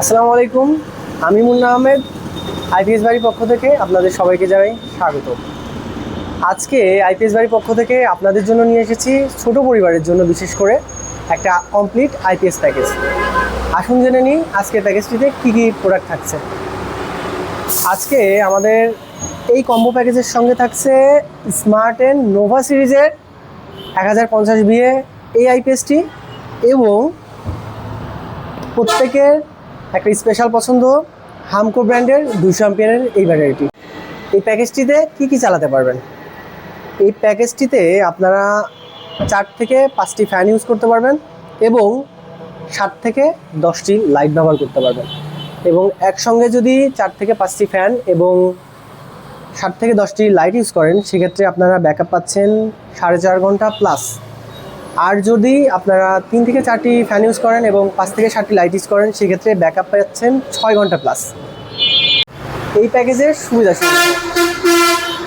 আসসালামু আলাইকুম, আমি মুন্না আহমেদ। আইপিএস বাড়ির পক্ষ থেকে আপনাদের সবাইকে জানাই স্বাগত। আজকে আইপিএস বাড়ির পক্ষ থেকে আপনাদের জন্য নিয়ে এসেছি ছোট পরিবারের জন্য বিশেষ করে একটা কমপ্লিট আইপিএস প্যাকেজ। আসুন জেনে নিই আজকের প্যাকেজটিতে কী কী প্রোডাক্ট থাকছে। আজকে আমাদের এই কম্বো প্যাকেজের সঙ্গে থাকছে স্মার্ট এন্ড নোভা সিরিজের 1050 বিএ এই আইপিএসটি এবং প্রত্যেকের একটা স্পেশাল পছন্দ হামকো ব্র্যান্ডের 200 অ্যাম্পিয়ারের এই ব্যাটারিটি। এই প্যাকেজটিতে কি চালাতে পারবেন? এই প্যাকেজটিতে আপনারা 4 থেকে 5টি ফ্যান ইউজ করতে পারবেন এবং 7 থেকে 10টি লাইট ব্যবহার করতে পারবেন। এবং একসঙ্গে যদি 4 থেকে 5টি ফ্যান এবং 7 থেকে 10টি লাইট ইউজ করেন সেক্ষেত্রে আপনারা ব্যাকআপ পাচ্ছেন 4.5 ঘন্টা প্লাস। আর যদি আপনারা 3 থেকে 4টি ফ্যান ইউজ করেন এবং 5 থেকে 7টি লাইট ইউজ করেন সেক্ষেত্রে ব্যাকআপ পাচ্ছেন 6 ঘন্টা প্লাস। এই প্যাকেজের সুবিধা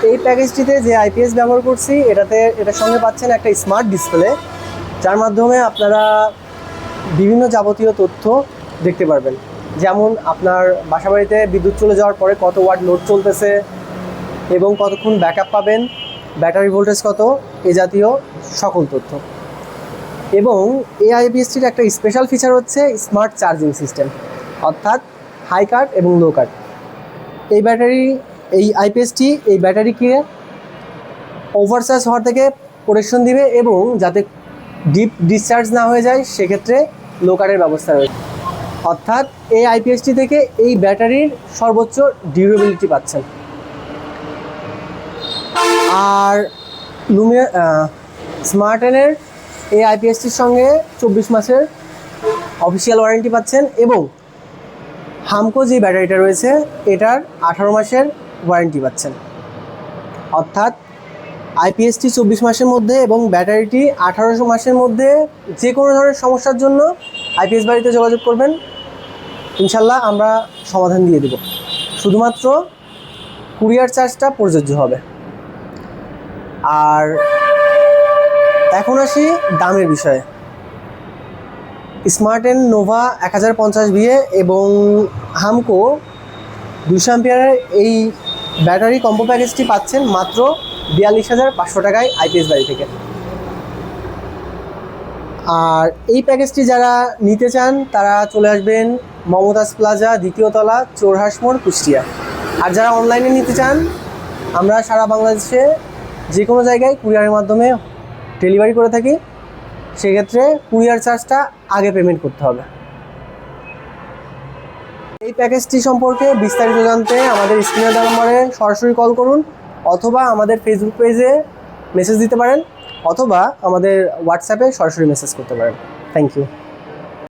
এই প্যাকেজটিতে যে আইপিএস ব্যবহার করছি এটার সঙ্গে পাচ্ছেন একটা স্মার্ট ডিসপ্লে, যার মাধ্যমে আপনারা বিভিন্ন যাবতীয় তথ্য দেখতে পারবেন। যেমন আপনার বাসাবাড়িতে বিদ্যুৎ চলে যাওয়ার পরে কত ওয়াট লোড চলতেছে এবং কতক্ষণ ব্যাকআপ পাবেন, ব্যাটারি ভোল্টেজ কত, এ জাতীয় সকল তথ্য। এবং এই আইপিএসটির একটা স্পেশাল ফিচার হচ্ছে স্মার্ট চার্জিং সিস্টেম, অর্থাৎ হাই কাট এবং লো কাট। এই আইপিএসটি এই ব্যাটারিকে ওভারচার্জ হওয়ার থেকে প্রোটেকশন দিবে এবং যাতে ডিপ ডিসচার্জ না হয়ে যায় সেক্ষেত্রে লো কাটের ব্যবস্থা রয়েছে। অর্থাৎ এই আইপিএসটি থেকে এই ব্যাটারির সর্বোচ্চ ডিউরেবিলিটি পাচ্ছেন। আর স্মার্ট এনের এই আইপিএসটির সঙ্গে 24 মাসের অফিসিয়াল ওয়ারেন্টি পাচ্ছেন এবং হামকো যে ব্যাটারিটা রয়েছে এটার 18 মাসের ওয়ারেন্টি পাচ্ছেন। অর্থাৎ আইপিএসটি 24 মাসের মধ্যে এবং ব্যাটারিটি 18 মাসের মধ্যে যে কোনো ধরনের সমস্যার জন্য আইপিএস বাড়িতে যোগাযোগ করবেন, ইনশাল্লাহ আমরা সমাধান দিয়ে দেব। শুধুমাত্র কুরিয়ার চার্জটা প্রযোজ্য হবে। আর এখন আসি দামের বিষয়ে। স্মার্ট এন্ড নোভা 1050 বিএ এবং হামকো 200 অ্যাম্পিয়ারের এই ব্যাটারি কম্বো প্যাকেজটি পাচ্ছেন মাত্র 42,500 টাকায় আইপিএস বাড়ি থেকে। আর এই প্যাকেজটি যারা নিতে চান তারা চলে আসবেন মমতাজ প্লাজা, 2য় তলা, চোরহাঁস মোড়, কুষ্টিয়া। আর যারা অনলাইনে নিতে চান আমরা সারা বাংলাদেশে যে কোনো জায়গায় কুরিয়ারের মাধ্যমে ডেলিভারি করে থাকি, সেক্ষেত্রে কুরিয়ার চার্জটা আগে পেমেন্ট করতে হবে। এই প্যাকেজটি সম্পর্কে বিস্তারিত জানতে আমাদের স্ক্রিনে দেওয়া নম্বরে সরাসরি কল করুন অথবা আমাদের ফেসবুক পেজে মেসেজ দিতে পারেন অথবা আমাদের হোয়াটসঅ্যাপে সরাসরি মেসেজ করতে পারেন। Thank you.